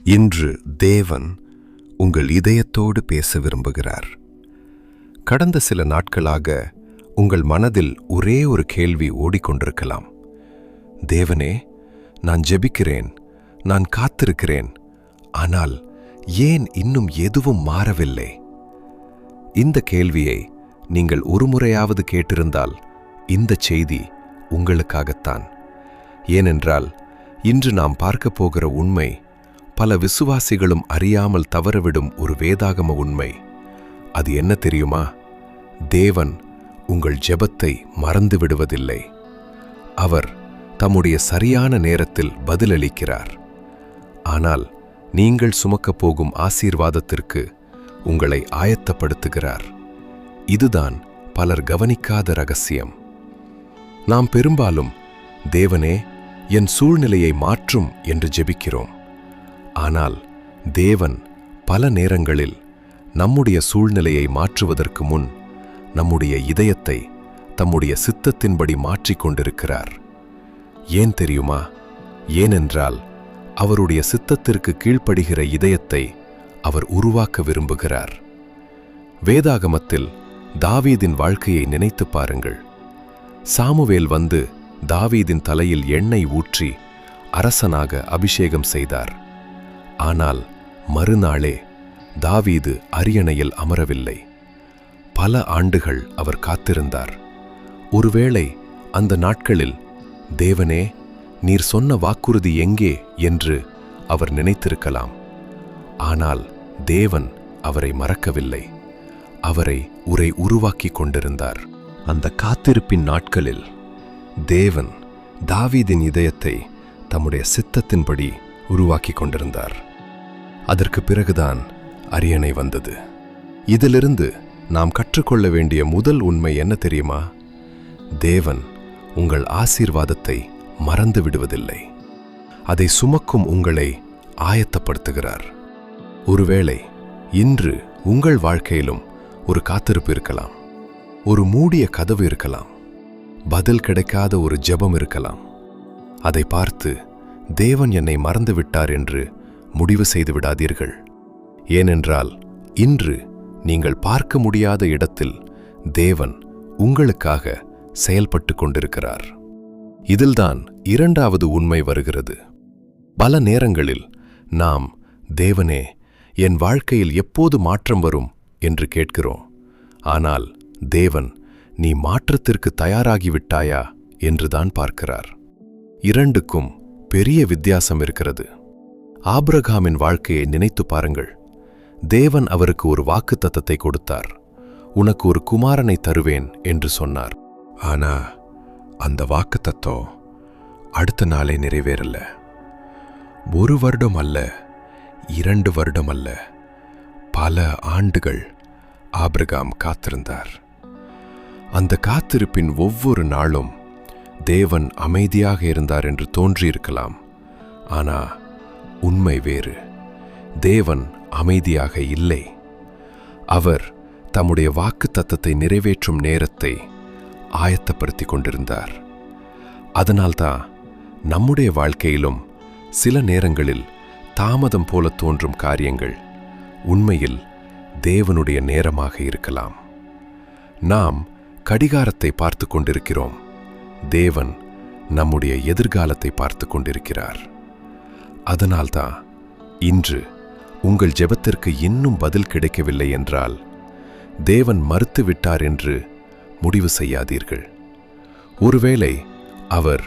இன்று தேவன் உங்கள் இதயத்தோடு பேச விரும்புகிறார். கடந்த சில நாட்களாக உங்கள் மனதில் ஒரே ஒரு கேள்வி ஓடிக்கொண்டிருக்கலாம். தேவனே, நான் ஜெபிக்கிறேன், நான் காத்திருக்கிறேன், ஆனால் ஏன் இன்னும் எதுவும் மாறவில்லை? இந்த கேள்வியை நீங்கள் ஒருமுறையாவது கேட்டிருந்தால் இந்த செய்தி உங்களுக்காகத்தான். ஏனென்றால் இன்று நாம் பார்க்க போகிற உண்மை பல விசுவாசிகளும் அறியாமல் தவறவிடும் ஒரு வேதாகம உண்மை. அது என்ன தெரியுமா? தேவன் உங்கள் ஜெபத்தை மறந்து விடுவதில்லை. அவர் தம்முடைய சரியான நேரத்தில் பதிலளிக்கிறார். ஆனால் நீங்கள் சுமக்கப் போகும் ஆசீர்வாதத்திற்கு உங்களை ஆயத்தப்படுத்துகிறார். இதுதான் பலர் கவனிக்காத ரகசியம். நாம் பெரும்பாலும் தேவனே, என் சூழ்நிலையை மாற்றும் என்று ஜெபிக்கிறோம். ஆனால் தேவன் பல நேரங்களில் நம்முடைய சூழ்நிலையை மாற்றுவதற்கு முன் நம்முடைய இதயத்தை தம்முடைய சித்தத்தின்படி மாற்றிக்கொண்டிருக்கிறார். ஏன் தெரியுமா? ஏனென்றால் அவருடைய சித்தத்திற்கு கீழ்ப்படுகிற இதயத்தை அவர் உருவாக்க விரும்புகிறார். வேதாகமத்தில் தாவீதின் வாழ்க்கையை நினைத்து பாருங்கள். சாமுவேல் வந்து தாவீதின் தலையில் எண்ணெய் ஊற்றி அரசனாக அபிஷேகம் செய்தார். ஆனால் மறுநாளே தாவீது அரியணையில் அமரவில்லை. பல ஆண்டுகள் அவர் காத்திருந்தார். ஒருவேளை அந்த நாட்களில், தேவனே, நீர் சொன்ன வாக்குறுதி எங்கே என்று அவர் நினைத்திருக்கலாம். ஆனால் தேவன் அவரை மறக்கவில்லை. அவரை உருவாக்கிக் கொண்டிருந்தார். அந்த காத்திருப்பின் நாட்களில் தேவன் தாவீதின் இதயத்தை தம்முடைய சித்தத்தின்படி உருவாக்கிக் கொண்டிருந்தார். அதற்கு பிறகுதான் அரியணை வந்தது. இதிலிருந்து நாம் கற்றுக்கொள்ள வேண்டிய முதல் உண்மை என்ன தெரியுமா? தேவன் உங்கள் ஆசீர்வாதத்தை மறந்து விடுவதில்லை. அதை சுமக்கும் உங்களை ஆயத்தப்படுத்துகிறார். ஒருவேளை இன்று உங்கள் வாழ்க்கையிலும் ஒரு காத்திருப்பு இருக்கலாம். ஒரு மூடிய கதவு இருக்கலாம். பதில் கிடைக்காத ஒரு ஜெபம் இருக்கலாம். அதை பார்த்து தேவன் என்னை மறந்துவிட்டார் என்று முடிவு செய்து விடாதீர்கள். ஏனென்றால் இன்று நீங்கள் பார்க்க முடியாத இடத்தில் தேவன் உங்களுக்காக செயல்பட்டு கொண்டிருக்கிறார். இதில்தான் இரண்டாவது உண்மை வருகிறது. பல நேரங்களில் நாம், தேவனே, என் வாழ்க்கையில் எப்போது மாற்றம் வரும் என்று கேட்கிறோம். ஆனால் தேவன், நீ மாற்றத்திற்கு தயாராகிவிட்டாயா என்றுதான் பார்க்கிறார். இரண்டுக்கும் பெரிய வித்தியாசம் இருக்கிறது. ஆபிரகாமின் வாழ்க்கையை நினைத்து பாருங்கள். தேவன் அவருக்கு ஒரு வாக்குத்தத்தத்தை கொடுத்தார். உனக்கு ஒரு குமாரனை தருவேன் என்று சொன்னார். ஆனா அந்த வாக்குத்தத்தம் அடுத்த நாளே நிறைவேறல. 1 வருடம் அல்ல, 2 வருடம் அல்ல, பல ஆண்டுகள் ஆபிரகாம் காத்திருந்தார். அந்த காத்திருப்பின் ஒவ்வொரு நாளும் தேவன் அமைதியாக இருந்தார் என்று தோன்றியிருக்கலாம். ஆனா உண்மை வேறு. தேவன் அமைதியாக இல்லை. அவர் தம்முடைய வாக்குத்தத்தத்தை நிறைவேற்றும் நேரத்தை ஆயத்தப்படுத்திக் கொண்டிருந்தார். அதனால்தான் நம்முடைய வாழ்க்கையிலும் சில நேரங்களில் தாமதம் போல தோன்றும் காரியங்கள் உண்மையில் தேவனுடைய நேரமாக இருக்கலாம். நாம் கடிகாரத்தை பார்த்து கொண்டிருக்கிறோம். தேவன் நம்முடைய எதிர்காலத்தை பார்த்து கொண்டிருக்கிறார். அதனால்தான் இன்று உங்கள் ஜெபத்திற்கு இன்னும் பதில் கிடைக்கவில்லை என்றால் தேவன் மறுத்துவிட்டார் என்று முடிவு செய்யாதீர்கள். ஒருவேளை அவர்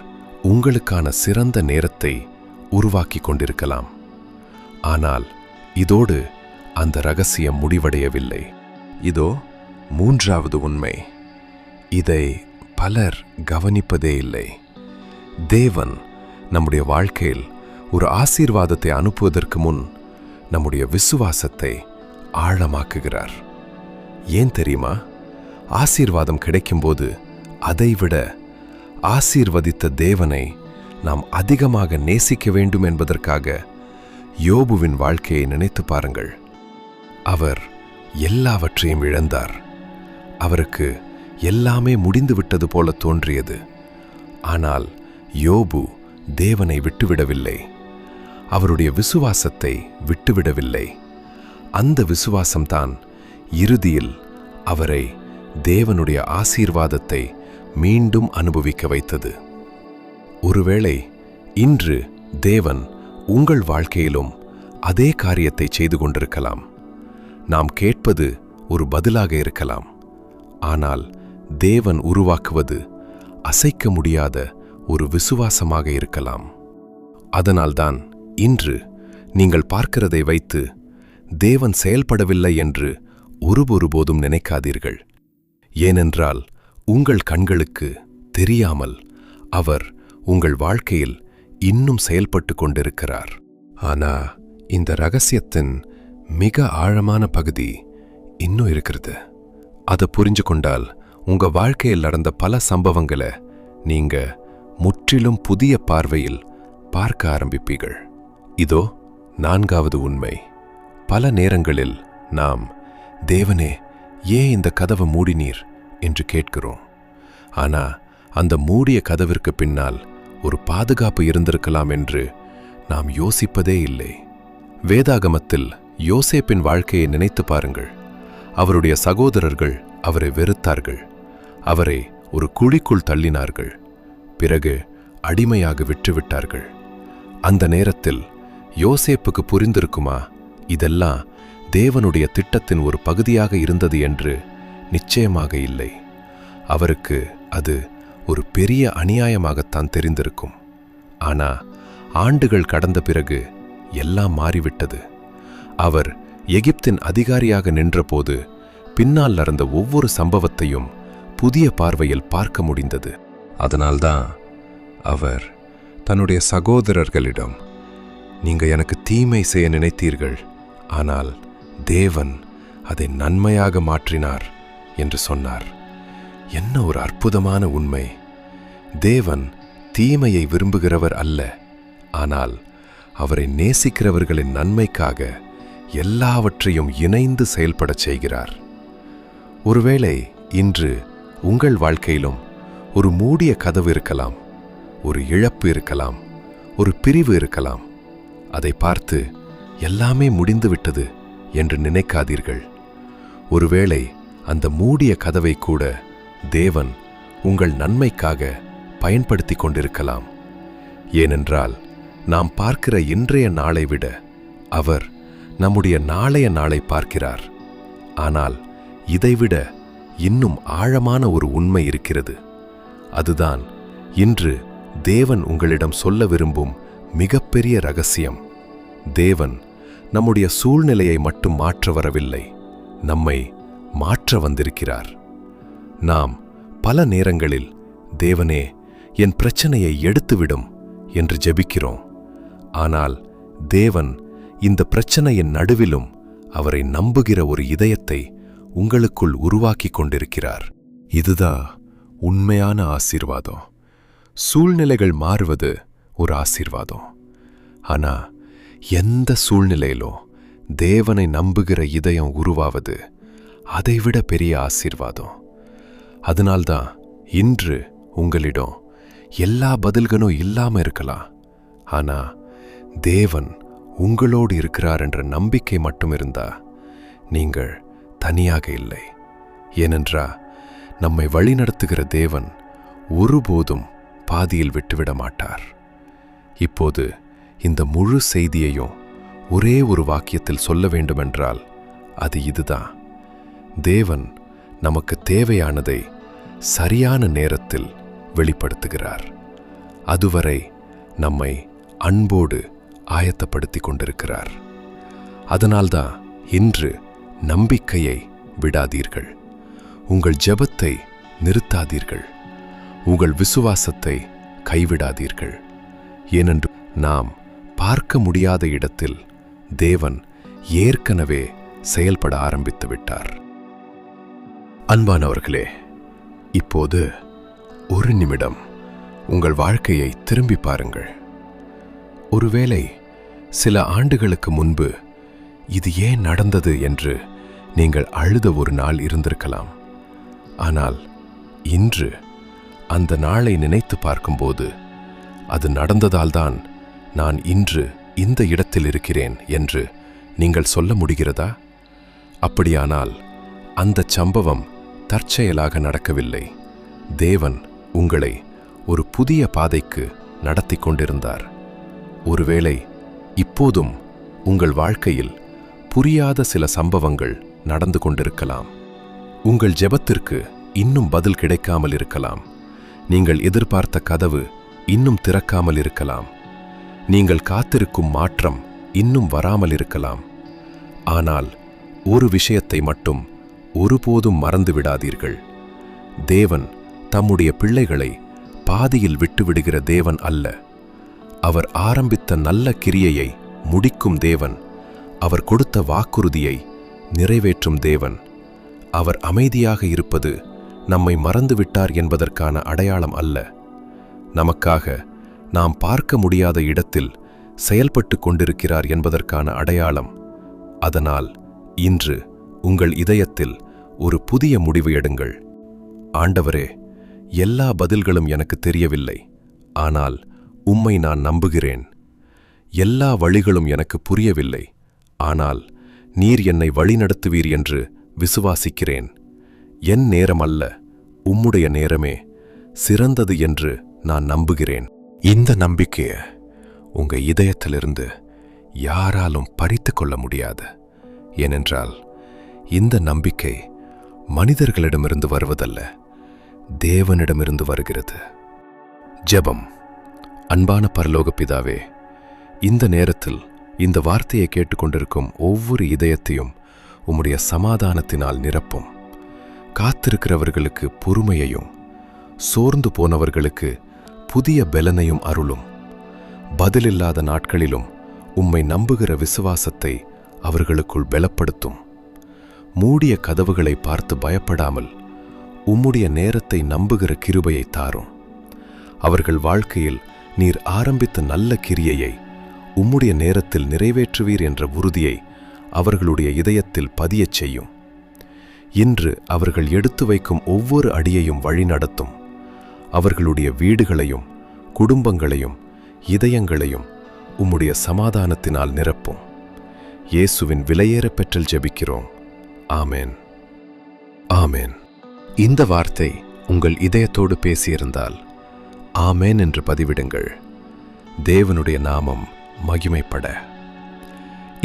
உங்களுக்கான சிறந்த நேரத்தை உருவாக்கிக் கொண்டிருக்கலாம். ஆனால் இதோடு அந்த ரகசியம் முடிவடையவில்லை. இதோ மூன்றாவது உண்மை. இதை பலர் கவனிப்பதே இல்லை. தேவன் நம்முடைய வாழ்க்கையில் ஒரு ஆசீர்வாதத்தை அனுப்புவதற்கு முன் நம்முடைய விசுவாசத்தை ஆழமாக்குகிறார். ஏன் தெரியுமா? ஆசீர்வாதம் கிடைக்கும்போது அதைவிட ஆசீர்வதித்த தேவனை நாம் அதிகமாக நேசிக்க வேண்டும் என்பதற்காக. யோபுவின் வாழ்க்கையை நினைத்து பாருங்கள். அவர் எல்லாவற்றையும் இழந்தார். அவருக்கு எல்லாமே முடிந்துவிட்டது போல தோன்றியது. ஆனால் யோபு தேவனை விட்டுவிடவில்லை. அவருடைய விசுவாசத்தை விட்டுவிடவில்லை. அந்த விசுவாசம்தான் இறுதியில் அவரை தேவனுடைய ஆசீர்வாதத்தை மீண்டும் அனுபவிக்க வைத்தது. ஒருவேளை இன்று தேவன் உங்கள் வாழ்க்கையிலும் அதே காரியத்தை செய்து கொண்டிருக்கலாம். நாம் கேட்பது ஒரு பதிலாக இருக்கலாம். ஆனால் தேவன் உருவாக்குவது அசைக்க முடியாத ஒரு விசுவாசமாக இருக்கலாம். அதனால்தான் இன்று நீங்கள் பார்க்கிறதை வைத்து தேவன் செயல்படவில்லை என்று ஒருபோதும் நினைக்காதீர்கள். ஏனென்றால் உங்கள் கண்களுக்கு தெரியாமல் அவர் உங்கள் வாழ்க்கையில் இன்னும் செயல்பட்டு கொண்டிருக்கிறார். ஆனா இந்த ரகசியத்தின் மிக ஆழமான பகுதி இன்னும் இருக்கிறது. அதை புரிஞ்சு கொண்டால் உங்க வாழ்க்கையில் நடந்த பல சம்பவங்களை நீங்க முற்றிலும் புதிய பார்வையில் பார்க்க ஆரம்பிப்பீர்கள். இதோ 4வது உண்மை. பல நேரங்களில் நாம் தேவனே ஏன் இந்த கதவை மூடினீர் என்று கேட்கிறோம். ஆனா அந்த மூடிய கதவிற்கு பின்னால் ஒரு பாதுகாப்பு இருந்திருக்கலாம் என்று நாம் யோசிப்பதே இல்லை. வேதாகமத்தில் யோசேப்பின் வாழ்க்கையை நினைத்து பாருங்கள். அவருடைய சகோதரர்கள் அவரை வெறுத்தார்கள். அவரை ஒரு குழிக்குள் தள்ளினார்கள். பிறகு அடிமையாக விட்டுவிட்டார்கள். அந்த நேரத்தில் யோசேப்புக்கு புரிந்திருக்குமா இதெல்லாம் தேவனுடைய திட்டத்தின் ஒரு பகுதியாக இருந்தது என்று? நிச்சயமாக இல்லை. அவருக்கு அது ஒரு பெரிய அநியாயமாகத்தான் தெரிந்திருக்கும். ஆனா ஆண்டுகள் கடந்த பிறகு எல்லாம் மாறிவிட்டது. அவர் எகிப்தின் அதிகாரியாக நின்றபோது பின்னால் நடந்த ஒவ்வொரு சம்பவத்தையும் புதிய பார்வையில் பார்க்க முடிந்தது. அதனால்தான் அவர் தன்னுடைய சகோதரர்களிடம், நீங்க எனக்கு தீமை செய்ய நினைத்தீர்கள், ஆனால் தேவன் அதை நன்மையாக மாற்றினார் என்று சொன்னார். என்ன ஒரு அற்புதமான உண்மை! தேவன் தீமையை விரும்புகிறவர் அல்ல, ஆனால் அவரை நேசிக்கிறவர்களின் நன்மைக்காக எல்லாவற்றையும் இணைந்து செயல்படச் செய்கிறார். ஒருவேளை இன்று உங்கள் வாழ்க்கையிலும் ஒரு மூடிய கதவு இருக்கலாம், ஒரு இழப்பு இருக்கலாம், ஒரு பிரிவு இருக்கலாம். அதை பார்த்து எல்லாமே முடிந்துவிட்டது என்று நினைக்காதீர்கள். ஒருவேளை அந்த மூடிய கதவை கூட தேவன் உங்கள் நன்மைக்காக பயன்படுத்தி கொண்டிருக்கலாம். ஏனென்றால் நாம் பார்க்கிற இன்றைய நாளை விட அவர் நம்முடைய நாளைய நாளை பார்க்கிறார். ஆனால் இதைவிட இன்னும் ஆழமான ஒரு உண்மை இருக்கிறது. அதுதான் இன்று தேவன் உங்களிடம் சொல்ல விரும்பும் மிகப்பெரிய ரகசியம். தேவன் நம்முடைய சூழ்நிலையை மட்டும் மாற்ற வரவில்லை, நம்மை மாற்ற வந்திருக்கிறார். நாம் பல நேரங்களில் தேவனே என் பிரச்சனையை எடுத்துவிடும் என்று ஜெபிக்கிறோம். ஆனால் தேவன் இந்த பிரச்சனையின் நடுவிலும் அவரை நம்புகிற ஒரு இதயத்தை உங்களுக்குள் உருவாக்கிக் கொண்டிருக்கிறார். இதுதான் உண்மையான ஆசீர்வாதம். சூழ்நிலைகள் மாறுவது ஒரு ஆசீர்வாதம். ஆனா எந்த சூழ்நிலையிலும் தேவனை நம்புகிற இதயம் உருவாவது அதைவிட பெரிய ஆசீர்வாதம். அதனால்தான் இன்று உங்களிடம் எல்லா பதில்களும் இல்லாம இருக்கலாம். ஆனா தேவன் உங்களோடு இருக்கிறார் என்ற நம்பிக்கை மட்டும் இருந்தா நீங்கள் தனியாக இல்லை. ஏனென்றா நம்மை வழிநடத்துகிற தேவன் ஒருபோதும் பாதியில் விட்டுவிட மாட்டார். இப்போது இந்த முழு செய்தியையும் ஒரே ஒரு வாக்கியத்தில் சொல்ல வேண்டுமென்றால் அது இதுதான்: தேவன் நமக்கு தேவையானதை சரியான நேரத்தில் வெளிப்படுத்துகிறார். அதுவரை நம்மை அன்போடு ஆயத்தப்படுத்திக் கொண்டிருக்கிறார். அதனால்தான் இன்று நம்பிக்கையை விடாதீர்கள். உங்கள் ஜெபத்தை நிறுத்தாதீர்கள். உங்கள் விசுவாசத்தை கைவிடாதீர்கள். ஏனென்று நாம் பார்க்க முடியாத இடத்தில் தேவன் ஏற்கனவே செயல்பட ஆரம்பித்து விட்டார். அன்பானவர்களே, இப்போது ஒரு நிமிடம் உங்கள் வாழ்க்கையை திரும்பி பாருங்கள். ஒருவேளை சில ஆண்டுகளுக்கு முன்பு இது ஏன் நடந்தது என்று நீங்கள் அழுத ஒரு நாள் இருந்திருக்கலாம். ஆனால் இன்று அந்த நாளை நினைத்து பார்க்கும்போது அது நடந்ததால்தான் நான் இன்று இந்த இடத்தில் இருக்கிறேன் என்று நீங்கள் சொல்ல முடிகிறதா? அப்படியானால் அந்தச் சம்பவம் தற்செயலாக நடக்கவில்லை. தேவன் உங்களை ஒரு புதிய பாதைக்கு நடத்தி கொண்டிருந்தார். ஒருவேளை இப்போதும் உங்கள் வாழ்க்கையில் புரியாத சில சம்பவங்கள் நடந்து கொண்டிருக்கலாம். உங்கள் ஜெபத்திற்கு இன்னும் பதில் கிடைக்காமல் இருக்கலாம். நீங்கள் எதிர்பார்த்த கதவு இன்னும் திறக்காமல் இருக்கலாம். நீங்கள் காத்திருக்கும் மாற்றம் இன்னும் வராமல் இருக்கலாம். ஆனால் ஒரு விஷயத்தை மட்டும் ஒருபோதும் மறந்துவிடாதீர்கள். தேவன் தம்முடைய பிள்ளைகளை பாதியில் விட்டுவிடுகிற தேவன் அல்ல. அவர் ஆரம்பித்த நல்ல கிரியையை முடிக்கும் தேவன். அவர் கொடுத்த வாக்குறுதியை நிறைவேற்றும் தேவன். அவர் அமைதியாக இருப்பது நம்மை மறந்துவிட்டார் என்பதற்கான அடையாளம் அல்ல. நமக்காக நாம் பார்க்க முடியாத இடத்தில் செயல்பட்டு கொண்டிருக்கிறார் என்பதற்கான அடையாளம். அதனால் இன்று உங்கள் இதயத்தில் ஒரு புதிய முடிவு எடுங்கள். ஆண்டவரே, எல்லா பதில்களும் எனக்கு தெரியவில்லை, ஆனால் உம்மை நான் நம்புகிறேன். எல்லா வழிகளும் எனக்கு புரியவில்லை, ஆனால் நீர் என்னை வழிநடத்துவீர் என்று விசுவாசிக்கிறேன். என் நேரம் அல்ல, உம்முடைய நேரமே சிறந்தது என்று நான் நம்புகிறேன். இந்த நம்பிக்கையை உங்க இதயத்திலிருந்து யாராலும் பறித்து கொள்ள முடியாது. ஏனென்றால் இந்த நம்பிக்கை மனிதர்களிடமிருந்து வருவதல்ல, தேவனிடமிருந்து வருகிறது. ஜெபம். அன்பான பரலோக பிதாவே, இந்த நேரத்தில் இந்த வார்த்தையை கேட்டுக்கொண்டிருக்கும் ஒவ்வொரு இதயத்தையும் உம்முடைய சமாதானத்தினால் நிரப்பும். காத்திருக்கிறவர்களுக்கு பொறுமையையும், சோர்ந்து போனவர்களுக்கு புதிய பலனையும் அருளும். பதிலில்லாத நாட்களிலும் உம்மை நம்புகிற விசுவாசத்தை அவர்களுக்குள் பலப்படுத்தும். மூடிய கதவுகளை பார்த்து பயப்படாமல் உம்முடைய நேரத்தை நம்புகிற கிருபையை தாரும். அவர்கள் வாழ்க்கையில் நீர் ஆரம்பித்த நல்ல கிரியையை உம்முடைய நேரத்தில் நிறைவேற்றுவீர் என்ற உறுதியை அவர்களுடைய இதயத்தில் பதியச் செய்யும். இன்று அவர்கள் எடுத்து வைக்கும் ஒவ்வொரு அடியையும் வழிநடத்தும். அவர்களுடைய வீடுகளையும் குடும்பங்களையும் இதயங்களையும் உம்முடைய சமாதானத்தினால் நிரப்பும். இயேசுவின் விலையேற பெற்றல் ஜெபிக்கிறோம். ஆமேன். ஆமேன். இந்த வார்த்தை உங்கள் இதயத்தோடு பேசியிருந்தால் ஆமேன் என்று பதிவிடுங்கள். தேவனுடைய நாமம் மகிமைப்பட.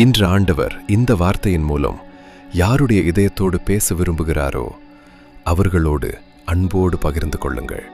இன்று ஆண்டவர் இந்த வார்த்தையின் மூலம் யாருடைய இதயத்தோடு பேச விரும்புகிறாரோ அவர்களோடு அன்போடு பகிர்ந்து கொள்ளுங்கள்.